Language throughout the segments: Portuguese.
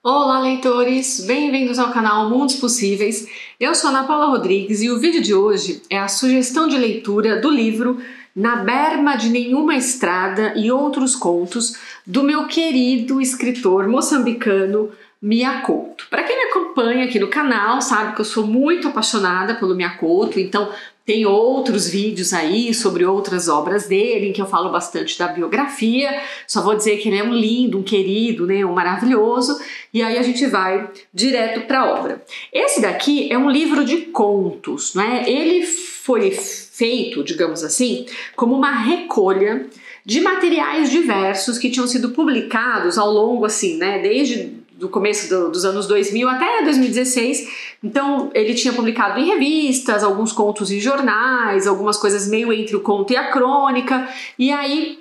Olá, leitores! Bem-vindos ao canal Mundos Possíveis. Eu sou Ana Paula Rodrigues e o vídeo de hoje é a sugestão de leitura do livro Na Berma de Nenhuma Estrada e Outros Contos, do meu querido escritor moçambicano Mia Couto. Para quem me acompanha aqui no canal sabe que eu sou muito apaixonada pelo Mia Couto, então tem outros vídeos aí sobre outras obras dele, em que eu falo bastante da biografia. Só vou dizer que ele é um lindo, um querido, né, um maravilhoso. E aí a gente vai direto para a obra. Esse daqui é um livro de contos, né? Ele foi feito, digamos assim, como uma recolha de materiais diversos que tinham sido publicados ao longo, assim, né, desde do começo dos anos 2000 até 2016, então ele tinha publicado em revistas, alguns contos em jornais, algumas coisas meio entre o conto e a crônica, e aí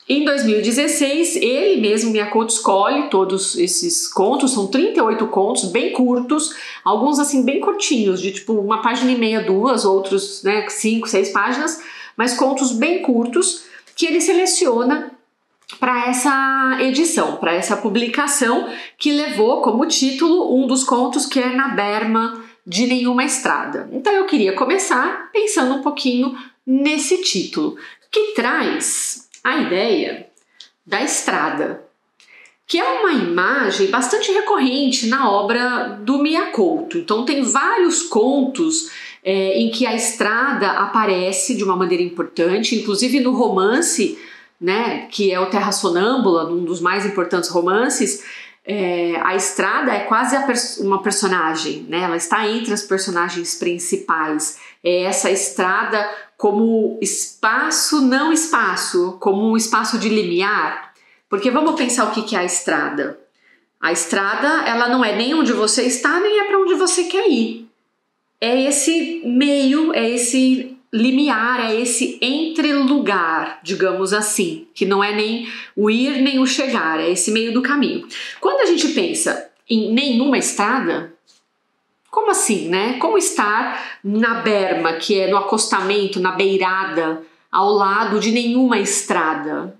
em 2016 ele mesmo, Mia Couto, escolhe todos esses contos, são 38 contos, bem curtos, alguns assim bem curtinhos, de tipo uma página e meia, duas, outros, né, 5, 6 páginas, mas contos bem curtos, que ele seleciona para essa edição, para essa publicação, que levou como título um dos contos, que é Na Berma de Nenhuma Estrada. Então eu queria começar pensando um pouquinho nesse título, que traz a ideia da estrada, que é uma imagem bastante recorrente na obra do Mia Couto. Então tem vários contos em que a estrada aparece de uma maneira importante, inclusive no romance, né, que é o Terra Sonâmbula, um dos mais importantes romances. A estrada é quase uma personagem, né? Ela está entre as personagens principais. É essa estrada como espaço, não espaço, como um espaço de limiar. Porque vamos pensar o que é a estrada. A estrada, ela não é nem onde você está, nem é para onde você quer ir. É esse meio, é esse limiar, é esse entrelugar, digamos assim, que não é nem o ir nem o chegar, é esse meio do caminho. Quando a gente pensa em nenhuma estrada, como assim, né? Como estar na berma, que é no acostamento, na beirada, ao lado de nenhuma estrada?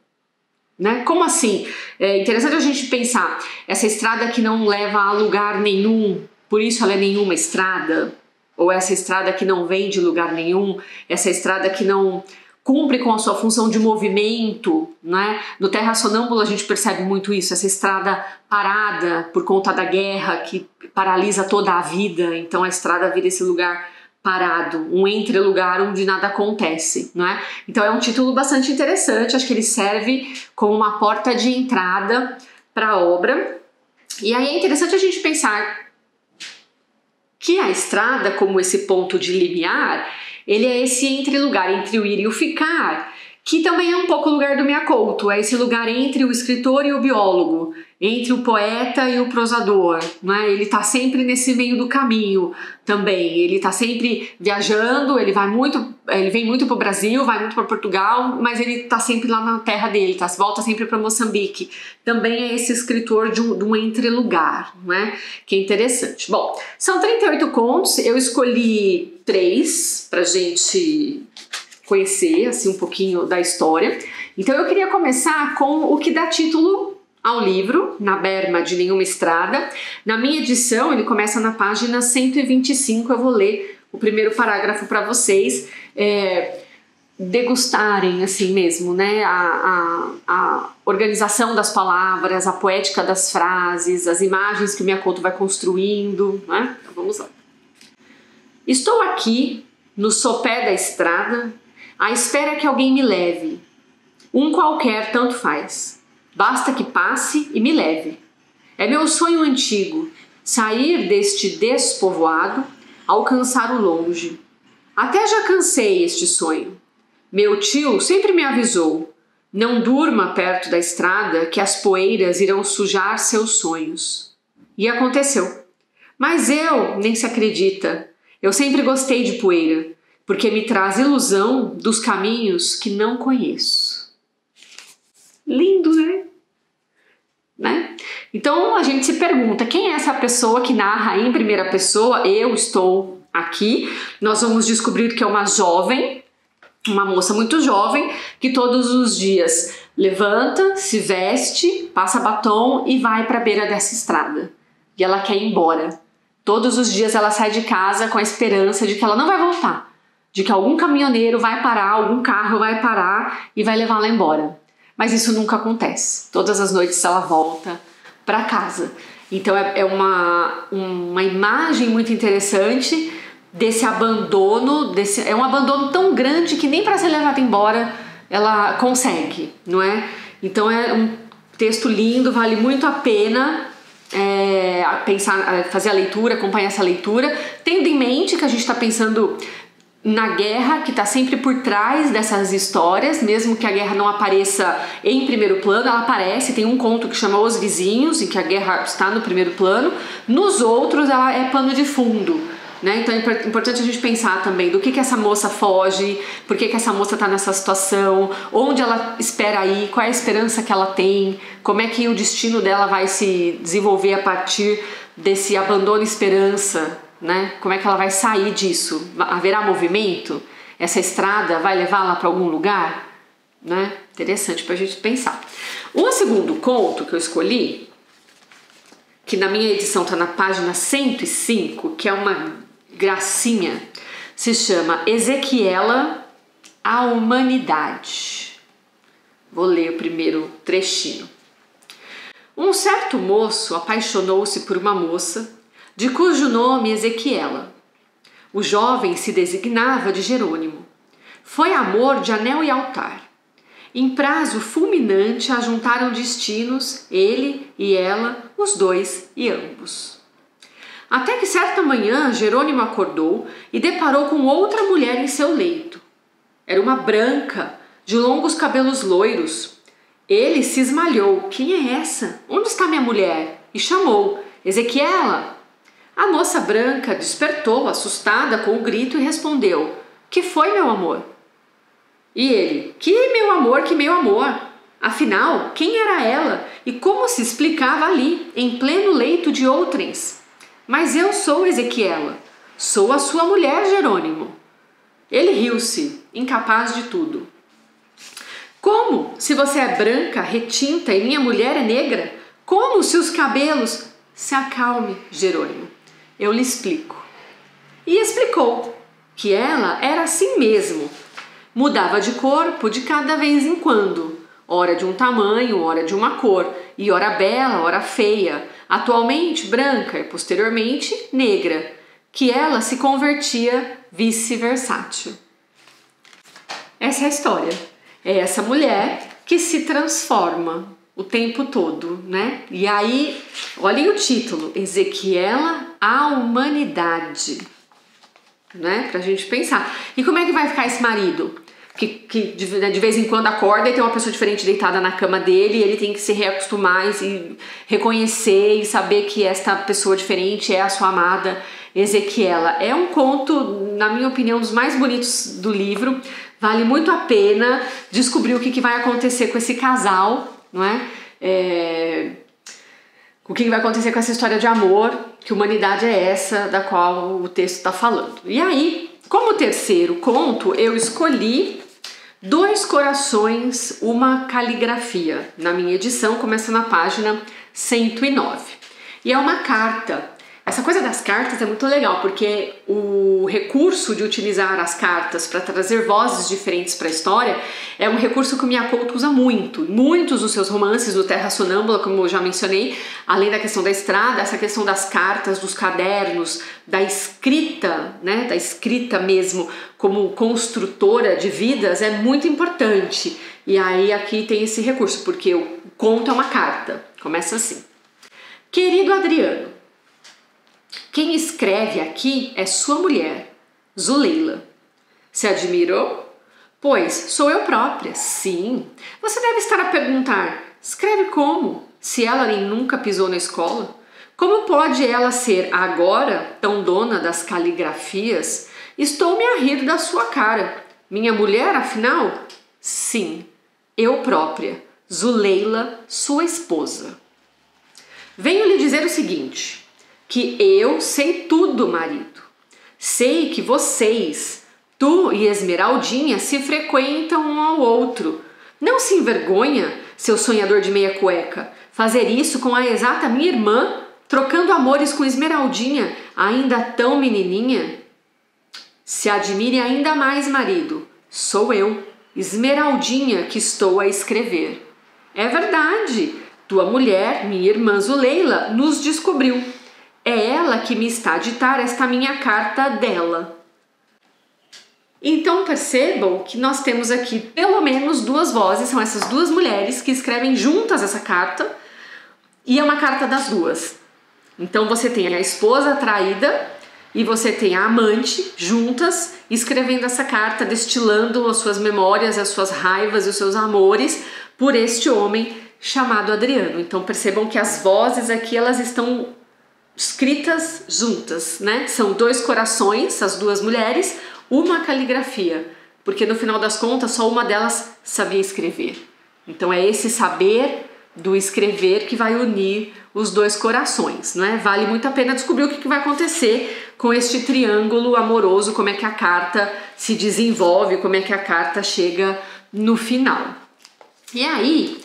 Né? Como assim? É interessante a gente pensar, essa estrada que não leva a lugar nenhum, por isso ela é nenhuma estrada. Ou essa estrada que não vem de lugar nenhum, essa estrada que não cumpre com a sua função de movimento, né? No Terra Sonâmbula a gente percebe muito isso, essa estrada parada por conta da guerra que paralisa toda a vida, então a estrada vira esse lugar parado, um entrelugar onde nada acontece, não é? Então é um título bastante interessante, acho que ele serve como uma porta de entrada para a obra. E aí é interessante a gente pensar que a estrada, como esse ponto de limiar, ele é esse entrelugar entre o ir e o ficar, que também é um pouco o lugar do Mia Couto, é esse lugar entre o escritor e o biólogo, entre o poeta e o prosador, né? Ele está sempre nesse meio do caminho também, ele está sempre viajando, ele vem muito para o Brasil, vai muito para Portugal, mas ele está sempre lá na terra dele, volta sempre para Moçambique. Também é esse escritor de um entrelugar, né? Que é interessante. Bom, são 38 contos, eu escolhi 3 para gente conhecer assim um pouquinho da história. Então eu queria começar com o que dá título ao livro, Na Berma de Nenhuma Estrada. Na minha edição ele começa na página 125, eu vou ler o primeiro parágrafo para vocês degustarem assim mesmo, né, a organização das palavras, a poética das frases, as imagens que o Mia Couto vai construindo, né? Então vamos lá. Estou aqui no sopé da estrada à espera que alguém me leve. Um qualquer tanto faz. Basta que passe e me leve. É meu sonho antigo, sair deste despovoado, alcançar o longe. Até já cansei este sonho. Meu tio sempre me avisou, não durma perto da estrada que as poeiras irão sujar seus sonhos. E aconteceu. Mas eu nem se acredita. Eu sempre gostei de poeira, porque me traz ilusão dos caminhos que não conheço. Lindo, né? Então a gente se pergunta, quem é essa pessoa que narra em primeira pessoa? Eu estou aqui. Nós vamos descobrir que é uma jovem, uma moça muito jovem, que todos os dias levanta, se veste, passa batom e vai para a beira dessa estrada. e ela quer ir embora. Todos os dias ela sai de casa com a esperança de que ela não vai voltar, de que algum caminhoneiro vai parar, algum carro vai parar e vai levá-la embora. Mas isso nunca acontece. Todas as noites ela volta para casa. Então é uma imagem muito interessante desse abandono, é um abandono tão grande que nem para ser levada embora ela consegue, não é? Então é um texto lindo, vale muito a pena fazer a leitura, acompanhar essa leitura, tendo em mente que a gente está pensando na guerra, que está sempre por trás dessas histórias, mesmo que a guerra não apareça em primeiro plano, ela aparece. Tem um conto que chama Os Vizinhos, em que a guerra está no primeiro plano, nos outros ela é pano de fundo, né? Então é importante a gente pensar também do que essa moça foge, por que essa moça está nessa situação, onde ela espera ir, qual é a esperança que ela tem, como é que o destino dela vai se desenvolver a partir desse abandono e esperança, né? Como é que ela vai sair disso? Haverá movimento? Essa estrada vai levá-la para algum lugar? Né? Interessante para a gente pensar. O segundo conto que eu escolhi, que na minha edição está na página 105, que é uma gracinha, se chama Ezequiela, a Humanidade. Vou ler o primeiro trechinho. Um certo moço apaixonou-se por uma moça de cujo nome Ezequiela. O jovem se designava de Jerônimo. Foi amor de anel e altar. Em prazo fulminante ajuntaram destinos, ele e ela, os dois e ambos. Até que certa manhã Jerônimo acordou e deparou com outra mulher em seu leito. Era uma branca, de longos cabelos loiros. Ele se esmalhou. Quem é essa? Onde está minha mulher? E chamou. Ezequiela! A moça branca despertou, assustada com o grito, e respondeu: Que foi, meu amor? E ele: Que meu amor, que meu amor! Afinal, quem era ela e como se explicava ali, em pleno leito de outrens? Mas eu sou Ezequiela, sou a sua mulher, Jerônimo. Ele riu-se, incapaz de tudo. Como? Se você é branca, retinta e minha mulher é negra? Como se os cabelos... Se acalme, Jerônimo. Eu lhe explico. E explicou que ela era assim mesmo. Mudava de corpo de cada vez em quando. Ora de um tamanho, ora de uma cor. E ora bela, ora feia. Atualmente branca e posteriormente negra. Que ela se convertia vice-versátil. Essa é a história. É essa mulher que se transforma o tempo todo, né? E aí, olhem o título, Ezequiela, a Humanidade, né? Pra gente pensar. E como é que vai ficar esse marido? Que de vez em quando acorda e tem uma pessoa diferente deitada na cama dele, e ele tem que se reacostumar e reconhecer e saber que esta pessoa diferente é a sua amada Ezequiela. É um conto, na minha opinião, dos mais bonitos do livro. Vale muito a pena descobrir o que vai acontecer com esse casal, não é? O que vai acontecer com essa história de amor, que humanidade é essa da qual o texto está falando. E aí, como terceiro conto, eu escolhi Dois Corações, uma Caligrafia. Na minha edição, começa na página 109. E é uma carta. Essa coisa das cartas é muito legal, porque o recurso de utilizar as cartas para trazer vozes diferentes para a história é um recurso que o Miyakoto usa muito. Muitos dos seus romances do Terra Sonâmbula, como eu já mencionei, além da questão da estrada, essa questão das cartas, dos cadernos, da escrita, né, da escrita mesmo como construtora de vidas é muito importante. E aí aqui tem esse recurso, porque o conto é uma carta. Começa assim. Querido Adriano, quem escreve aqui é sua mulher, Zuleila. Se admirou? Pois sou eu própria, sim. Você deve estar a perguntar, escreve como? Se ela nem nunca pisou na escola? Como pode ela ser agora tão dona das caligrafias? Estou-me a rir da sua cara. Minha mulher, afinal? Sim, eu própria, Zuleila, sua esposa. Venho lhe dizer o seguinte, que eu sei tudo, marido. Sei que vocês, tu e Esmeraldinha, se frequentam um ao outro. Não se envergonha, seu sonhador de meia cueca, fazer isso com a exata minha irmã, Trocando amores com Esmeraldinha, ainda tão menininha? Se admire ainda mais, marido, sou eu, Esmeraldinha, que estou a escrever. É verdade, tua mulher, minha irmã Zuleila, nos descobriu. É ela que me está a ditar esta minha carta dela. Então percebam que nós temos aqui pelo menos duas vozes, são essas duas mulheres que escrevem juntas essa carta, e é uma carta das duas. Então você tem a esposa traída e você tem a amante juntas escrevendo essa carta, destilando as suas memórias, as suas raivas e os seus amores por este homem chamado Adriano. Então percebam que as vozes aqui elas estão escritas juntas, né? São dois corações, as duas mulheres, uma caligrafia, porque no final das contas só uma delas sabia escrever. Então é esse saber do escrever que vai unir os dois corações, né? Vale muito a pena descobrir o que vai acontecer com este triângulo amoroso, como é que a carta se desenvolve, como é que a carta chega no final. E aí,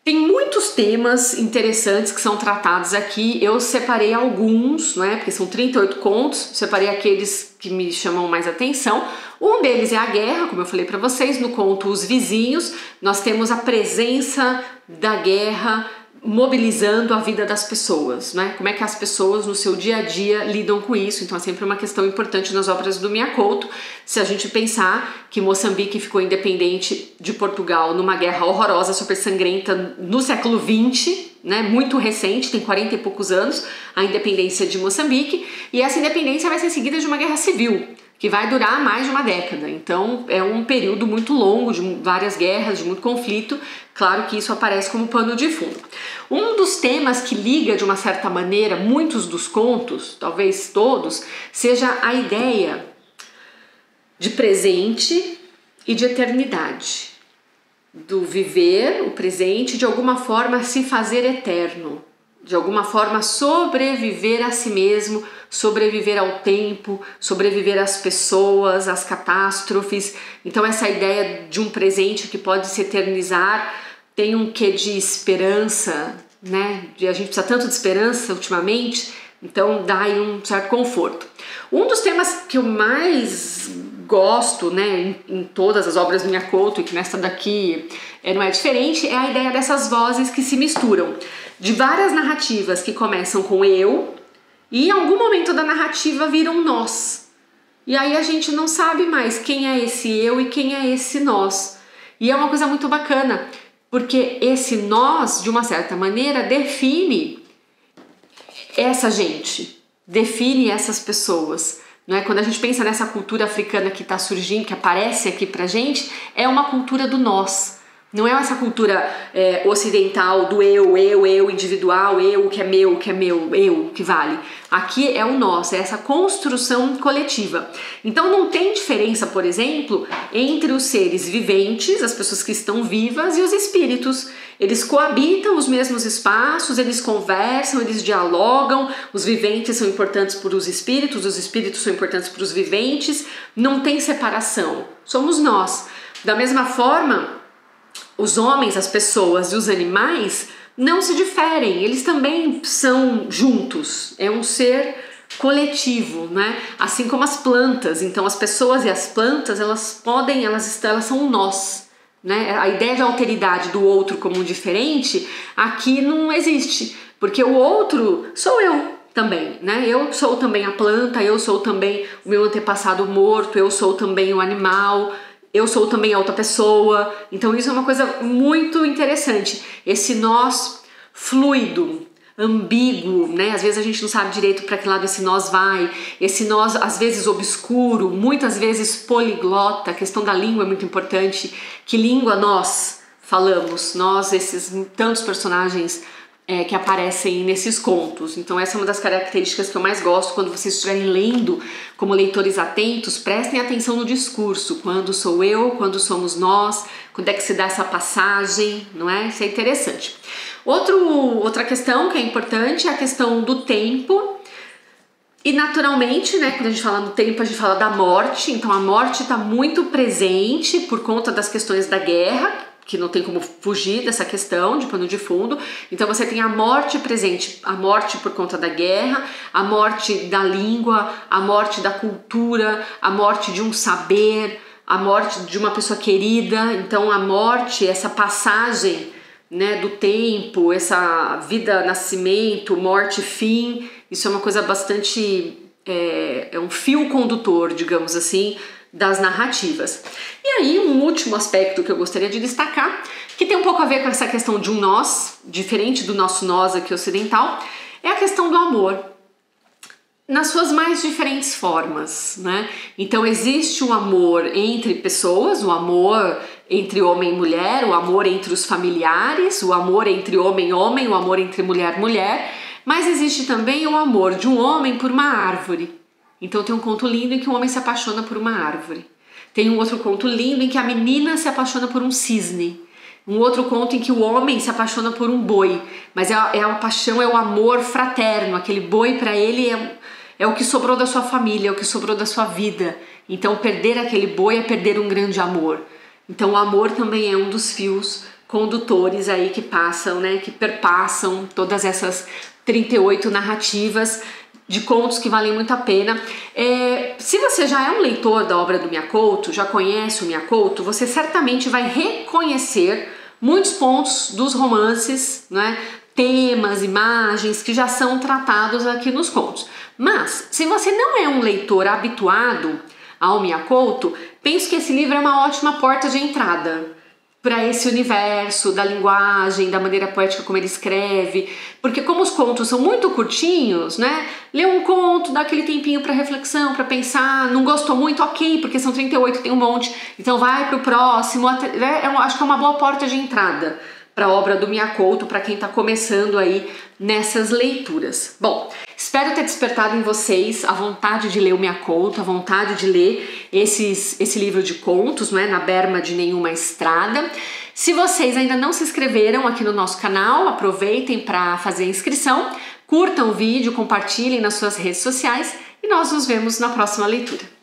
tem muitos temas interessantes que são tratados aqui. Eu separei alguns, né? Porque são 38 contos, separei aqueles que me chamam mais atenção. Um deles é a guerra, como eu falei para vocês, no conto Os Vizinhos, nós temos a presença da guerra mobilizando a vida das pessoas, né? Como é que as pessoas no seu dia a dia lidam com isso. Então é sempre uma questão importante nas obras do Mia Couto. Se a gente pensar que Moçambique ficou independente de Portugal numa guerra horrorosa, super sangrenta no século XX, né? Muito recente, tem 40 e poucos anos, a independência de Moçambique, e essa independência vai ser seguida de uma guerra civil, que vai durar mais de uma década. Então é um período muito longo, de várias guerras, de muito conflito. Claro que isso aparece como pano de fundo. Um dos temas que liga de uma certa maneira muitos dos contos, talvez todos, seja a ideia de presente e de eternidade. Do viver o presente, de alguma forma se fazer eterno. De alguma forma sobreviver a si mesmo, sobreviver ao tempo, sobreviver às pessoas, às catástrofes. Então essa ideia de um presente que pode se eternizar tem um quê de esperança, né? A gente precisa tanto de esperança ultimamente, então dá aí um certo conforto. Um dos temas que eu mais gosto, né, em todas as obras do Mia Couto, e que nessa daqui não é diferente, é a ideia dessas vozes que se misturam. De várias narrativas que começam com eu e em algum momento da narrativa viram nós. E aí a gente não sabe mais quem é esse eu e quem é esse nós. E é uma coisa muito bacana, porque esse nós, de uma certa maneira, define essa gente, define essas pessoas. Não é? Quando a gente pensa nessa cultura africana que está surgindo, que aparece aqui pra gente, é uma cultura do nós. Não é essa cultura ocidental do eu individual, eu que é meu, eu que vale. Aqui é o nós, é essa construção coletiva. Então não tem diferença, por exemplo, entre os seres viventes, as pessoas que estão vivas, e os espíritos. Eles coabitam os mesmos espaços, eles conversam, eles dialogam, os viventes são importantes para os espíritos são importantes para os viventes, não tem separação, somos nós. Da mesma forma, os homens, as pessoas e os animais não se diferem, eles também são juntos, é um ser coletivo, né? Assim como as plantas. Então as pessoas e as plantas, elas são um nós, né? A ideia de alteridade do outro como um diferente aqui não existe, porque o outro sou eu também, né? Eu sou também a planta, eu sou também o meu antepassado morto, eu sou também o animal, eu sou também a outra pessoa. Então isso é uma coisa muito interessante, esse nós fluido, ambíguo, né? Às vezes a gente não sabe direito para que lado esse nós vai, esse nós às vezes obscuro, muitas vezes poliglota. A questão da língua é muito importante. Que língua nós falamos? Nós, esses tantos personagens que aparecem nesses contos. Então essa é uma das características que eu mais gosto. Quando vocês estiverem lendo como leitores atentos, prestem atenção no discurso. Quando sou eu, quando somos nós, quando é que se dá essa passagem, não é? Isso é interessante. Outra questão que é importante é a questão do tempo. E naturalmente, né, quando a gente fala no tempo, a gente fala da morte. Então a morte está muito presente por conta das questões da guerra, que não tem como fugir dessa questão de pano de fundo. Então você tem a morte presente, a morte por conta da guerra, a morte da língua, a morte da cultura, a morte de um saber, a morte de uma pessoa querida. Então a morte, essa passagem, né, do tempo, essa vida, nascimento, morte, fim, isso é uma coisa bastante, é um fio condutor, digamos assim, das narrativas. E aí um último aspecto que eu gostaria de destacar, que tem um pouco a ver com essa questão de um nós, diferente do nosso nós aqui ocidental, é a questão do amor, nas suas mais diferentes formas, né? Então existe o amor entre pessoas, o amor entre homem e mulher, o amor entre os familiares, o amor entre homem e homem, o amor entre mulher e mulher, mas existe também o amor de um homem por uma árvore. Então tem um conto lindo em que um homem se apaixona por uma árvore. Tem um outro conto lindo em que a menina se apaixona por um cisne. Um outro conto em que o homem se apaixona por um boi. Mas é a paixão, é o amor fraterno. Aquele boi para ele é o que sobrou da sua família, é o que sobrou da sua vida. Então perder aquele boi é perder um grande amor. Então o amor também é um dos fios condutores aí que passam, né, que perpassam todas essas 38 narrativas de contos que valem muito a pena. Se você já é um leitor da obra do Miyakoto, já conhece o Miyakoto, você certamente vai reconhecer muitos pontos dos romances, né, temas, imagens que já são tratados aqui nos contos. Mas, se você não é um leitor habituado ao Miyakoto, penso que esse livro é uma ótima porta de entrada para esse universo da linguagem, da maneira poética como ele escreve, porque como os contos são muito curtinhos, né? Ler um conto, dá aquele tempinho para reflexão, para pensar, não gostou muito, ok, porque são 38, tem um monte, então vai para o próximo, né? Eu acho que é uma boa porta de entrada para a obra do Miyakoto, para quem está começando aí nessas leituras. Bom, espero ter despertado em vocês a vontade de ler o Miyakoto, a vontade de ler esse livro de contos, não é? Na Berma de Nenhuma Estrada. Se vocês ainda não se inscreveram aqui no nosso canal, aproveitem para fazer a inscrição, curtam o vídeo, compartilhem nas suas redes sociais e nós nos vemos na próxima leitura.